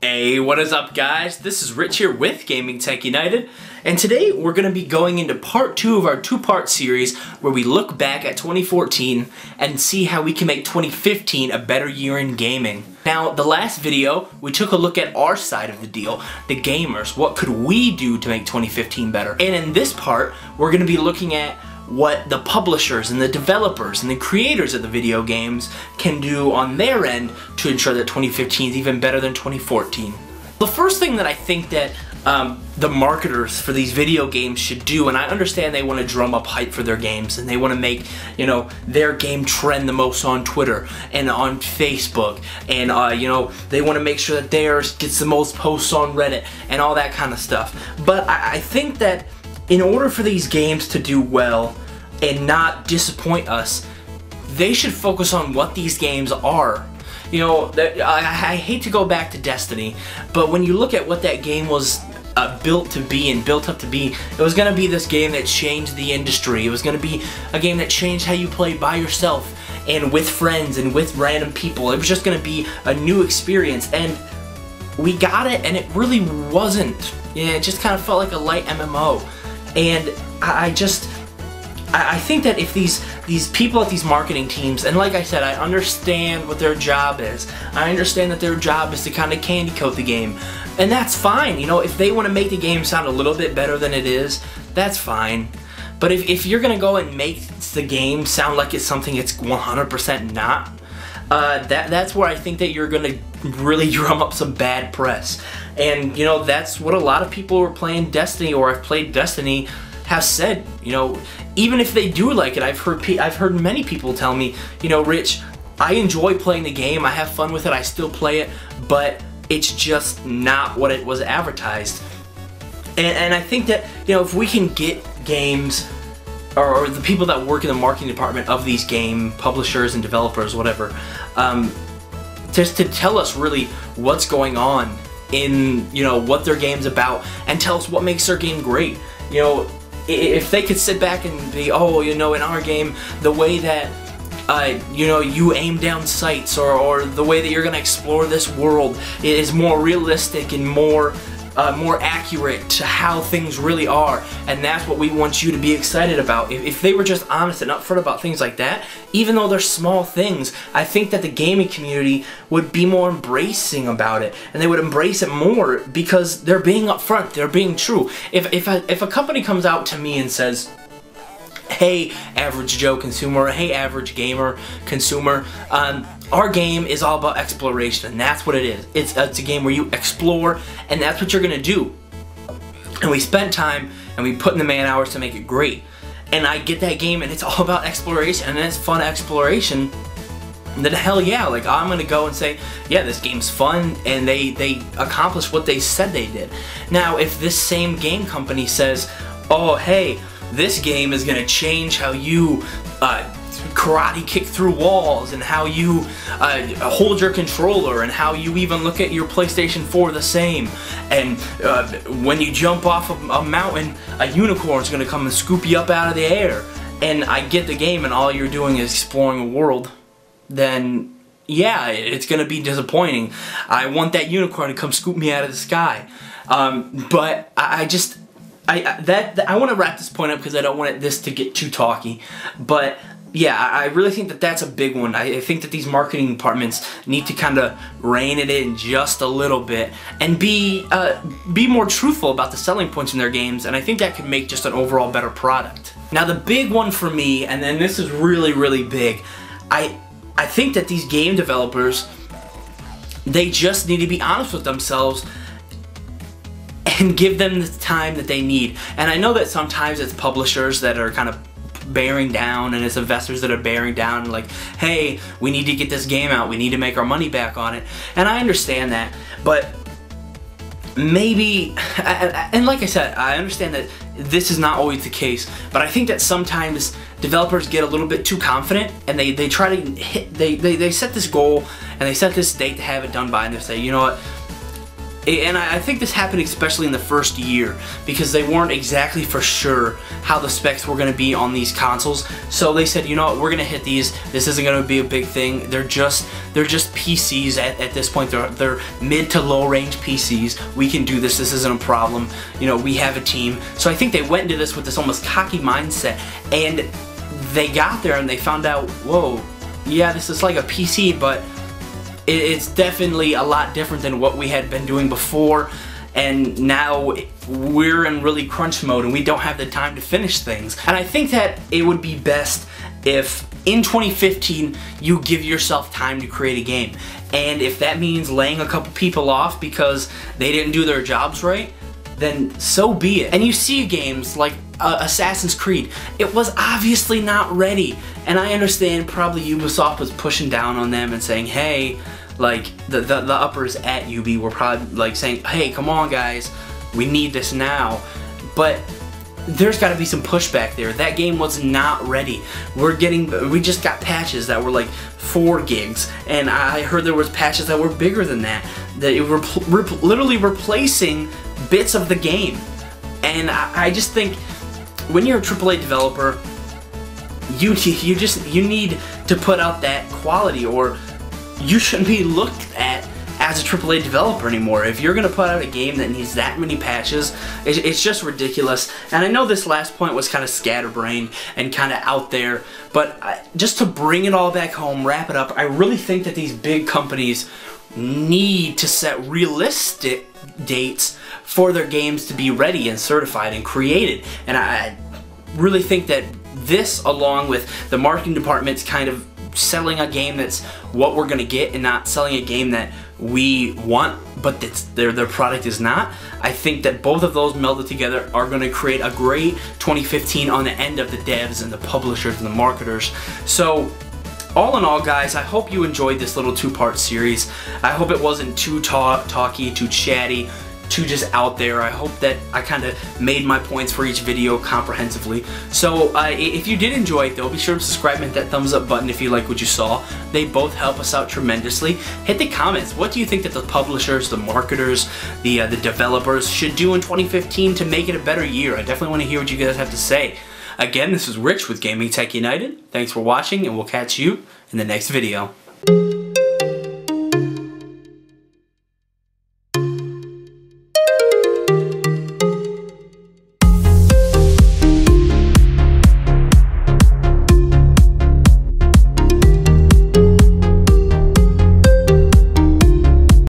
Hey, what is up guys? This is Rich here with Gaming Tech United, and today we're going to be going into part 2 of our two-part series where we look back at 2014 and see how we can make 2015 a better year in gaming. Now, the last video, we took a look at our side of the deal, the gamers. What could we do to make 2015 better? And in this part, we're going to be looking at what the publishers and the developers and the creators of the video games can do on their end to ensure that 2015 is even better than 2014. The first thing that I think that the marketers for these video games should do, and I understand they want to drum up hype for their games and they want to make, you know, their game trend the most on Twitter and on Facebook, and you know, they want to make sure that theirs gets the most posts on Reddit and all that kind of stuff. But I think that in order for these games to do well and not disappoint us, they should focus on what these games are. You know, I hate to go back to Destiny, but when you look at what that game was built to be and built up to be, it was going to be this game that changed the industry. It was going to be a game that changed how you play by yourself and with friends and with random people. It was just going to be a new experience, and we got it, and it really wasn't. Yeah, it just kind of felt like a light MMO. And I think that if these people at these marketing teams, and like I said, I understand what their job is. I understand that their job is to kind of candy coat the game. And that's fine. You know, if they want to make the game sound a little bit better than it is, that's fine. But if you're going to go and make the game sound like it's something it's 100% not, that's where I think that you're going to really drum up some bad press. And, you know, that's what a lot of people who are playing Destiny or have played Destiny have said. You know, even if they do like it, I've heard many people tell me, you know, Rich, I enjoy playing the game, I have fun with it, I still play it, but it's just not what it was advertised. And I think that, you know, if we can get games, or the people that work in the marketing department of these game publishers and developers, whatever, just to tell us really what's going on in, you know, what their game's about, and tell us what makes their game great. You know, if they could sit back and be, oh, you know, in our game, the way that you know, you aim down sights, or the way that you're gonna explore this world is more realistic and more accurate to how things really are, and that's what we want you to be excited about. If they were just honest and upfront about things like that, even though they're small things, I think that the gaming community would be more embracing about it, and they would embrace it more because they're being upfront, they're being true. If a company comes out to me and says, hey average Joe consumer, hey average gamer consumer, our game is all about exploration, and that's what it is. It's a game where you explore, and that's what you're gonna do. And we spent time and we put in the man hours to make it great. And I get that game and it's all about exploration, and it's fun exploration. Then hell yeah, like I'm gonna go and say, yeah, this game's fun, and they accomplished what they said they did. Now, if this same game company says, oh hey, this game is gonna change how you karate kick through walls, and how you hold your controller, and how you even look at your PlayStation 4 the same, and when you jump off of a mountain, a unicorn's gonna come and scoop you up out of the air, and I get the game and all you're doing is exploring a world, then yeah, it's gonna be disappointing. I want that unicorn to come scoop me out of the sky. But I want to wrap this point up because I don't want this to get too talky. But yeah, I really think that that's a big one. I think that these marketing departments need to kind of rein it in just a little bit and be more truthful about the selling points in their games, and I think that could make just an overall better product. Now, the big one for me, and then this is really, really big, I think that these game developers, they just need to be honest with themselves and give them the time that they need. And I know that sometimes it's publishers that are kind of bearing down, and it's investors that are bearing down, and like, hey, we need to get this game out, we need to make our money back on it. And I understand that, but maybe, and like I said, I understand that this is not always the case, but I think that sometimes developers get a little bit too confident, and they try to hit, they set this goal, and they set this date to have it done by, and they say, you know what, And I think this happened especially in the first year because they weren't exactly for sure how the specs were going to be on these consoles. So they said, you know what, we're going to hit these. This isn't going to be a big thing. They're just PCs at this point. They're mid to low range PCs. We can do this. This isn't a problem. You know, we have a team. So I think they went into this with this almost cocky mindset, and they got there and they found out, whoa, yeah, this is like a PC, but it's definitely a lot different than what we had been doing before, and now we're in really crunch mode and we don't have the time to finish things. And I think that it would be best if in 2015 you give yourself time to create a game, and if that means laying a couple people off because they didn't do their jobs right, then so be it. And you see games like Assassin's Creed, it was obviously not ready, and I understand probably Ubisoft was pushing down on them and saying, hey, like the uppers at UB were probably like saying, hey, come on guys, we need this now. But there's got to be some pushback there. That game was not ready. We just got patches that were like 4 gigs, and I heard there was patches that were bigger than that were literally replacing bits of the game. And I just think when you're a AAA developer, you need to put out that quality, or you shouldn't be looked at as a AAA developer anymore. If you're gonna put out a game that needs that many patches, it's just ridiculous. And I know this last point was kind of scatterbrained and kind of out there, but just to bring it all back home, wrap it up, I really think that these big companies need to set realistic dates for their games to be ready and certified and created. And I really think that this, along with the marketing department's kind of selling a game that's what we're gonna get and not selling a game that we want but their product is not, I think that both of those melded together are gonna create a great 2015 on the end of the devs and the publishers and the marketers. So all in all, guys, I hope you enjoyed this little 2-part series. I hope it wasn't too talky, too chatty, too just out there. I hope that I kind of made my points for each video comprehensively. So if you did enjoy it though, be sure to subscribe and hit that thumbs up button if you like what you saw. They both help us out tremendously. Hit the comments. What do you think that the publishers, the marketers, the developers should do in 2015 to make it a better year? I definitely want to hear what you guys have to say. Again, this is Rich with Gaming Tech United. Thanks for watching, and we'll catch you in the next video.